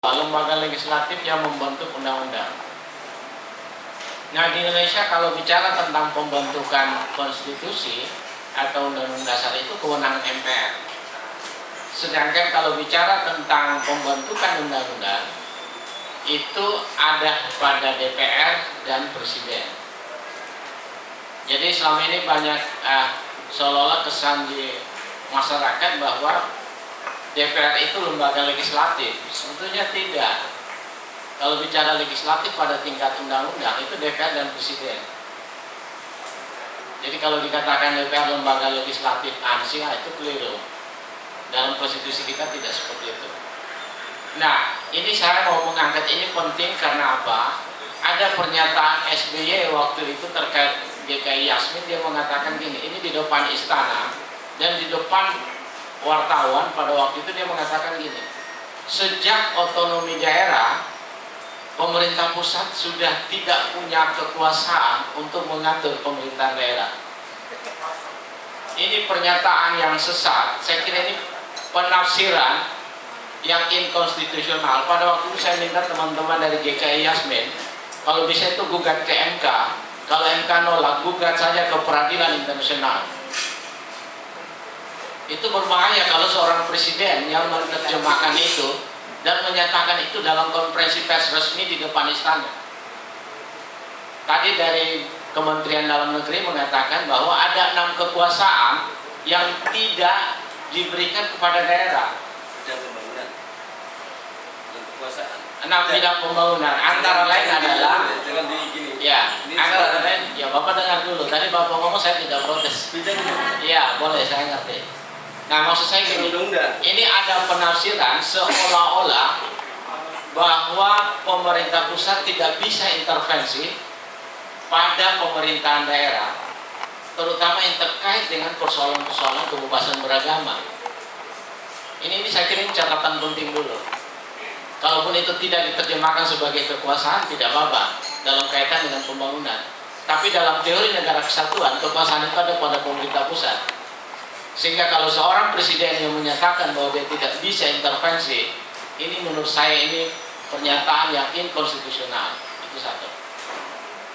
lembaga legislatif yang membentuk undang-undang. Nah, di Indonesia kalau bicara tentang pembentukan konstitusi atau undang-undang dasar itu kewenangan MPR. Sedangkan kalau bicara tentang pembentukan undang-undang itu ada pada DPR dan Presiden. Jadi selama ini banyak seolah-olah kesan di masyarakat bahwa DPR itu lembaga legislatif. Sebetulnya tidak. Kalau bicara legislatif pada tingkat undang-undang itu DPR dan Presiden. Jadi kalau dikatakan DPR lembaga legislatif ANSI itu keliru. Dalam konstitusi kita tidak seperti itu. Nah, ini saya mau mengangkat ini penting karena apa? Ada pernyataan SBY waktu itu terkait GKI Yasmin, dia mengatakan gini, ini di depan istana dan di depan wartawan pada waktu itu dia mengatakan gini, sejak otonomi daerah pemerintah pusat sudah tidak punya kekuasaan untuk mengatur pemerintahan daerah. Ini pernyataan yang sesat. Saya kira ini penafsiran yang inkonstitusional. Pada waktu itu saya minta teman-teman dari GKI Yasmin kalau bisa itu gugat ke MK. Kalau MK nolak, gugat saja ke peradilan internasional. Itu berbahaya kalau seorang presiden yang menerjemahkan itu dan menyatakan itu dalam konferensi pers resmi di depan istana. Tadi dari Kementerian Dalam Negeri mengatakan bahwa ada 6 kekuasaan yang tidak diberikan kepada daerah. Bidang pembangunan. Dan kekuasaan. 6 bidang pembangunan. Antara lain adalah jangan di gini. Ya, antara lain ya Bapak dengar dulu. Tadi Bapak ngomong saya tidak protes. Iya, boleh, saya ngerti. Nah, maksud saya gini, ini ada penafsiran seolah-olah bahwa pemerintah pusat tidak bisa intervensi pada pemerintahan daerah, terutama yang terkait dengan persoalan-persoalan kebebasan beragama. Ini saya kira ini catatan penting dulu. Kalaupun itu tidak diterjemahkan sebagai kekuasaan, tidak apa-apa dalam kaitan dengan pembangunan. Tapi dalam teori negara kesatuan, kekuasaan itu ada pada pemerintah pusat. Sehingga kalau seorang presiden yang menyatakan bahwa dia tidak bisa intervensi, ini menurut saya ini pernyataan yang inkonstitusional. Itu satu.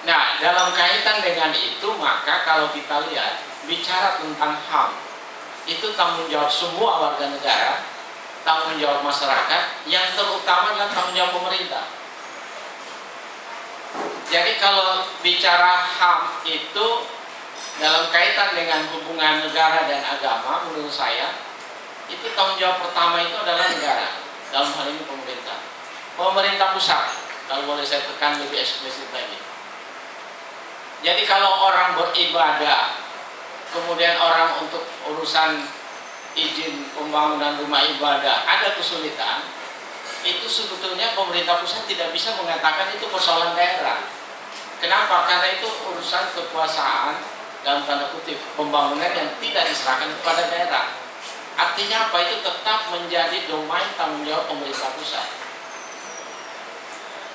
Nah, dalam kaitan dengan itu, maka kalau kita lihat bicara tentang HAM, itu tanggung jawab semua warga negara, tanggung jawab masyarakat, yang terutama adalah tanggung jawab pemerintah. Jadi kalau bicara HAM itu dalam kaitan dengan hubungan negara dan agama, menurut saya itu tanggung jawab pertama itu adalah negara, dalam hal ini pemerintah. Pemerintah pusat, kalau boleh saya tekan lebih eksplisit lagi. Jadi kalau orang beribadah, kemudian orang untuk urusan izin pembangunan rumah ibadah ada kesulitan, itu sebetulnya pemerintah pusat tidak bisa mengatakan itu persoalan daerah. Kenapa? Karena itu urusan kekuasaan dalam tanda kutip pembangunan yang tidak diserahkan kepada daerah. Artinya apa? Itu tetap menjadi domain tanggung jawab pemerintah pusat.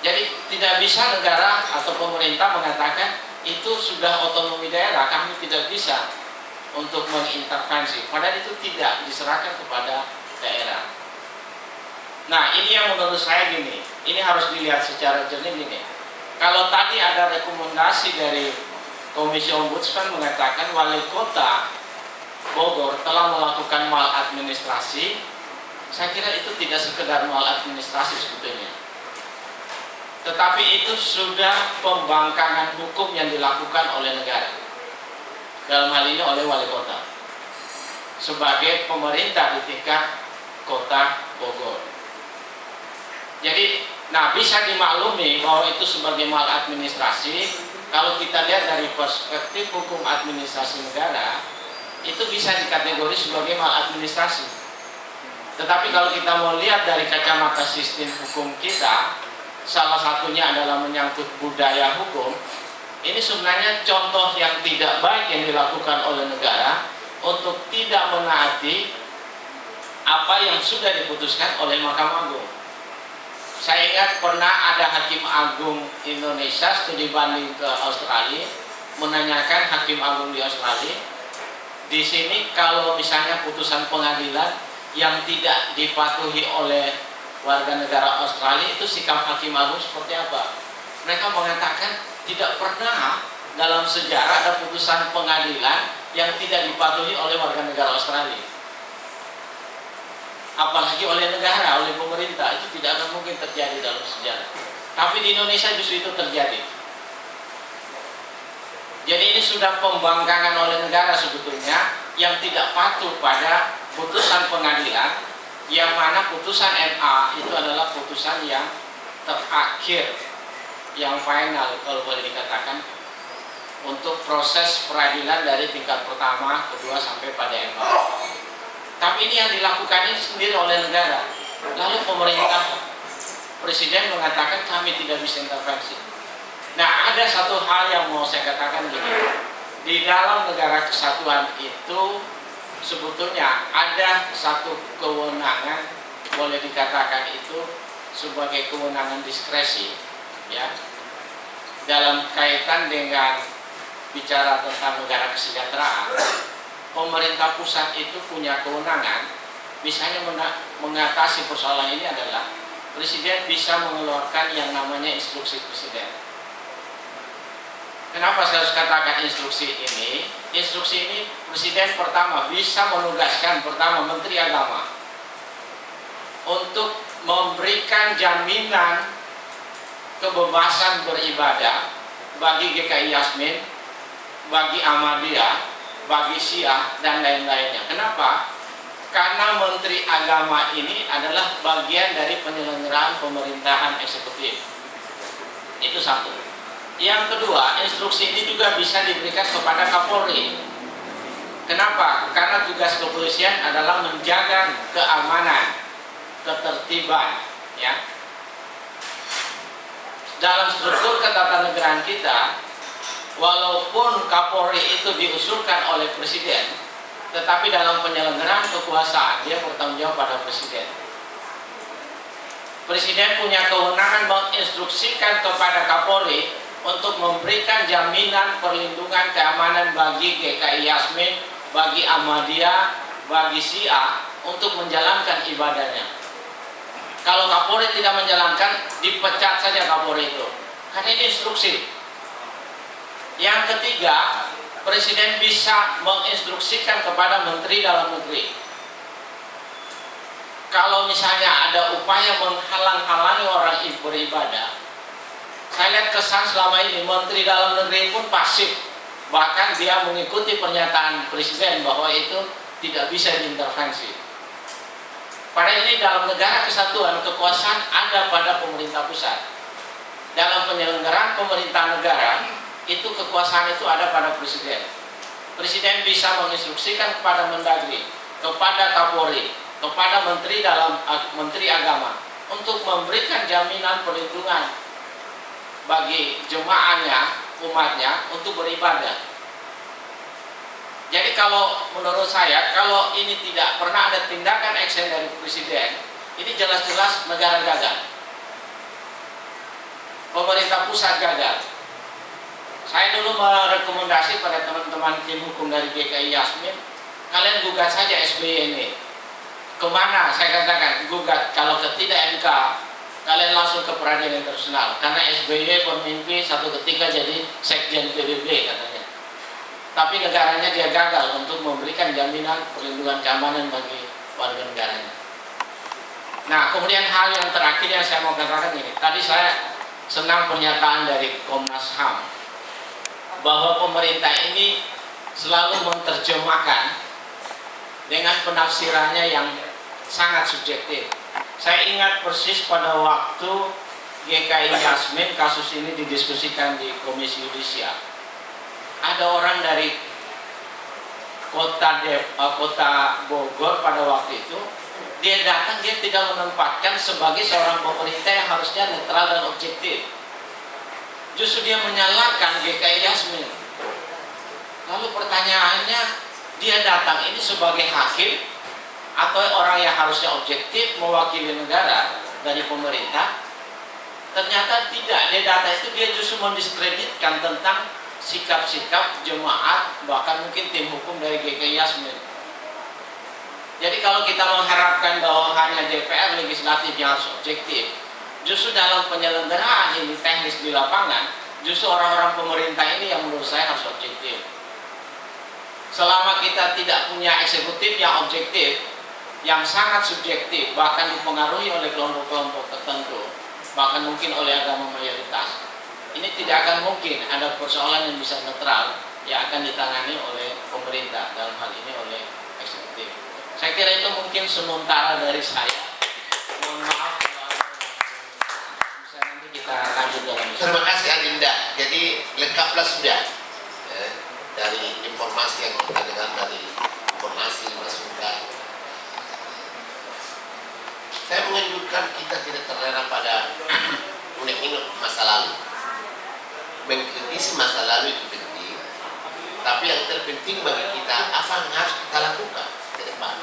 Jadi tidak bisa negara atau pemerintah mengatakan itu sudah otonomi daerah, kami tidak bisa untuk mengintervensi. Padahal itu tidak diserahkan kepada daerah. Nah, ini yang menurut saya gini, ini harus dilihat secara jernih gini. Kalau tadi ada rekomendasi dari Komisi Ombudsman mengatakan wali kota Bogor telah melakukan maladministrasi, saya kira itu tidak sekedar maladministrasi sebetulnya. Tetapi itu sudah pembangkangan hukum yang dilakukan oleh negara. Dalam hal ini oleh wali kota. Sebagai pemerintah di tingkat kota Bogor. Jadi, bisa dimaklumi bahwa itu sebagai maladministrasi. Kalau kita lihat dari perspektif hukum administrasi negara, itu bisa dikategori sebagai maladministrasi. Tetapi kalau kita mau lihat dari kacamata sistem hukum kita, salah satunya adalah menyangkut budaya hukum, ini sebenarnya contoh yang tidak baik yang dilakukan oleh negara untuk tidak menaati apa yang sudah diputuskan oleh Mahkamah Agung. Saya ingat pernah ada Hakim Agung Indonesia studi banding ke Australia, menanyakan Hakim Agung di Australia, di sini kalau misalnya putusan pengadilan yang tidak dipatuhi oleh warga negara Australia itu sikap Hakim Agung seperti apa. Mereka mengatakan tidak pernah dalam sejarah ada putusan pengadilan yang tidak dipatuhi oleh warga negara Australia. Apalagi oleh negara, oleh pemerintah, itu tidak akan mungkin terjadi dalam sejarah. Tapi di Indonesia justru itu terjadi. Jadi ini sudah pembangkangan oleh negara sebetulnya yang tidak patuh pada putusan pengadilan, yang mana putusan MA itu adalah putusan yang terakhir, yang final kalau boleh dikatakan, untuk proses peradilan dari tingkat pertama, kedua sampai pada MA. Tapi ini yang dilakukan ini sendiri oleh negara. Lalu pemerintah, presiden mengatakan kami tidak bisa intervensi. Nah, ada satu hal yang mau saya katakan gini. Di dalam negara kesatuan itu sebetulnya ada satu kewenangan, boleh dikatakan itu sebagai kewenangan diskresi, ya, dalam kaitan dengan bicara tentang negara kesejahteraan. Pemerintah pusat itu punya kewenangan, misalnya mengatasi persoalan ini adalah presiden bisa mengeluarkan yang namanya instruksi presiden. Kenapa saya harus katakan instruksi ini? Instruksi ini presiden pertama bisa menugaskan pertama Menteri Agama untuk memberikan jaminan kebebasan beribadah bagi GKI Yasmin, bagi Ahmadiyah, bagi Syiah dan lain-lainnya. Kenapa? Karena Menteri Agama ini adalah bagian dari penyelenggaraan pemerintahan eksekutif. Itu satu. Yang kedua, instruksi ini juga bisa diberikan kepada Kapolri. Kenapa? Karena tugas kepolisian adalah menjaga keamanan, ketertiban, ya. Dalam struktur ketatanegaraan kita, walaupun Kapolri itu diusulkan oleh presiden, tetapi dalam penyelenggaraan kekuasaan dia bertanggung jawab pada presiden. Presiden punya kewenangan menginstruksikan kepada Kapolri untuk memberikan jaminan perlindungan keamanan bagi GKI Yasmin, bagi Ahmadiyah, bagi Syiah untuk menjalankan ibadahnya. Kalau Kapolri tidak menjalankan, dipecat saja Kapolri itu. Karena ini instruksi. Yang ketiga, presiden bisa menginstruksikan kepada Menteri Dalam Negeri. Kalau misalnya ada upaya menghalang-halangi orang beribadah, saya lihat kesan selama ini Menteri Dalam Negeri pun pasif. Bahkan dia mengikuti pernyataan presiden bahwa itu tidak bisa diintervensi. Padahal ini dalam negara kesatuan, kekuasaan ada pada pemerintah pusat. Dalam penyelenggaraan pemerintah negara, itu kekuasaan itu ada pada presiden. Presiden bisa menginstruksikan kepada Mendagri, kepada Kapolri, kepada Menteri Agama untuk memberikan jaminan perlindungan bagi jemaahnya, umatnya untuk beribadah. Jadi kalau menurut saya, kalau ini tidak pernah ada tindakan action dari presiden, ini jelas-jelas negara gagal. Pemerintah pusat gagal. Saya dulu merekomendasi pada teman-teman tim hukum dari GKI Yasmin, kalian gugat saja SBY ini. Kemana? Saya katakan, gugat. Kalau tidak MK, kalian langsung ke peradilan internasional. Karena SBY bermimpi satu ketika jadi sekjen PBB katanya. Tapi negaranya dia gagal untuk memberikan jaminan perlindungan keamanan bagi warga negaranya. Nah, kemudian hal yang terakhir yang saya mau katakan ini. Tadi saya senang pernyataan dari Komnas HAM bahwa pemerintah ini selalu menerjemahkan dengan penafsirannya yang sangat subjektif. Saya ingat persis pada waktu GKI Yasmin kasus ini didiskusikan di Komisi Yudisial. Ada orang dari kota Bogor pada waktu itu, dia datang, dia tidak menempatkan sebagai seorang pemerintah yang harusnya netral dan objektif. Justru dia menyalahkan GKI Yasmin. Lalu pertanyaannya, dia datang ini sebagai hakim atau orang yang harusnya objektif mewakili negara dari pemerintah? Ternyata tidak. Dia datang itu dia justru mendiskreditkan tentang sikap-sikap jemaat, bahkan mungkin tim hukum dari GKI Yasmin. Jadi kalau kita mengharapkan bahwa hanya DPR legislatif yang harus objektif, justru dalam penyelenggaraan ini teknis di lapangan, justru orang-orang pemerintah ini yang menurut saya harus objektif. Selama kita tidak punya eksekutif yang objektif, yang sangat subjektif, bahkan dipengaruhi oleh kelompok-kelompok tertentu, bahkan mungkin oleh agama mayoritas, ini tidak akan mungkin ada persoalan yang bisa netral yang akan ditangani oleh pemerintah, dalam hal ini oleh eksekutif. Saya kira itu mungkin sementara dari saya. Mohon maaf kalau bisa nanti kita lanjut dalam diskusi. Terima kasih Adinda. Jadi lengkaplah sudah dari informasi yang kita dengar dari informasi masukan. Saya menganjurkan kita tidak terlena pada unek-unek masa lalu. Mengkritisi masa lalu itu penting, tapi yang terpenting bagi kita apa yang harus kita lakukan ke depan.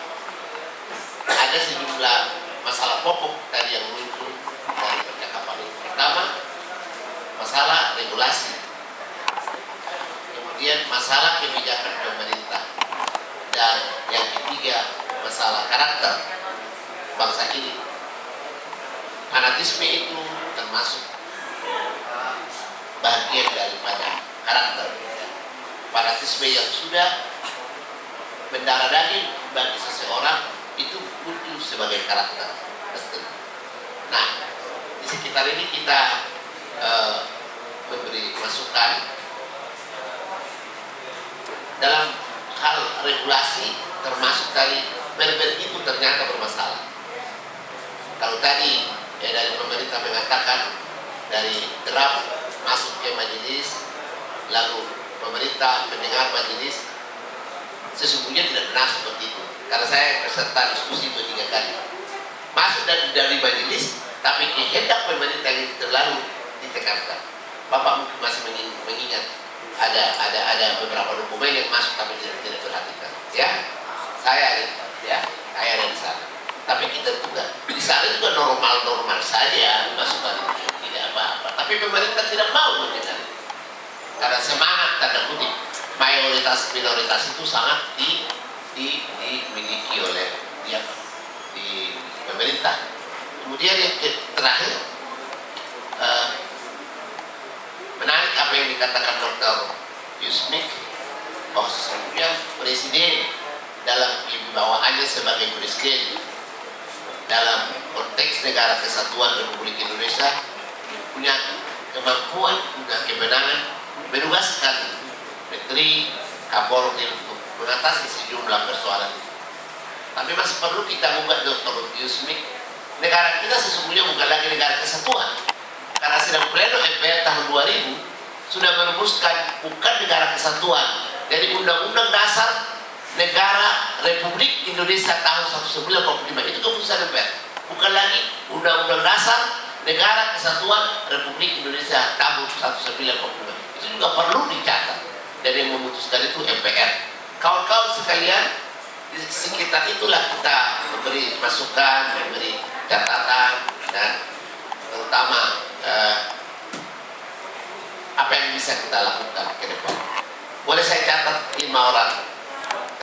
Ada sejumlah masalah pokok tadi yang muncul dari percakapan ini. Pertama, masalah regulasi. Kemudian masalah kebijakan pemerintah. Dan yang ketiga, masalah karakter bangsa ini. Fanatisme itu termasuk bagian daripada karakter. Fanatisme yang sudah mendarah daging bagi seseorang itu muncul sebagai karakter. Nah, di sekitar ini kita memberi masukan dalam hal regulasi, termasuk tadi perber itu ternyata bermasalah. Kalau tadi dari pemerintah mengatakan dari draft masuk ke majelis, lalu pemerintah mendengar majelis, sesungguhnya tidak benar seperti itu. Karena saya peserta diskusi itu 3 kali. Masuk dari majelis, tapi kehendak pemerintah yang terlalu ditekankan. Bapak mungkin masih mengingat ada beberapa dokumen yang masuk tapi tidak perhatikan. Ya, saya ada di sana. Tapi kita juga di sana juga normal saja masukan itu, tidak apa-apa. Tapi pemerintah tidak mau mendengar. Karena semangat tanda kutip mayoritas minoritas itu sangat dimiliki oleh di pemerintah. Kemudian yang terakhir, menarik apa yang dikatakan Dr. Yusmik, bahwa sesungguhnya presiden dalam kewibawaannya sebagai presiden dalam konteks negara kesatuan Republik Indonesia punya kemampuan, punya kemenangan menugaskan Menteri Kapolri untuk mengatasi sejumlah persoalan. Tapi masih perlu kita buka Dr. Yusmik, negara kita sesungguhnya bukan lagi negara kesatuan, karena sedang pleno MPR tahun 2000 sudah merumuskan bukan negara kesatuan. Jadi Undang-Undang Dasar Negara Republik Indonesia tahun 1945 itu keputusan MPR, bukan lagi Undang-Undang Dasar Negara Kesatuan Republik Indonesia tahun 1945. Itu juga perlu dicatat, dan yang memutuskan itu MPR. Kawan-kawan sekalian, di sekitar itulah kita memberi masukan, memberi catatan, dan terutama apa yang bisa kita lakukan ke depan. Boleh saya catat 5 orang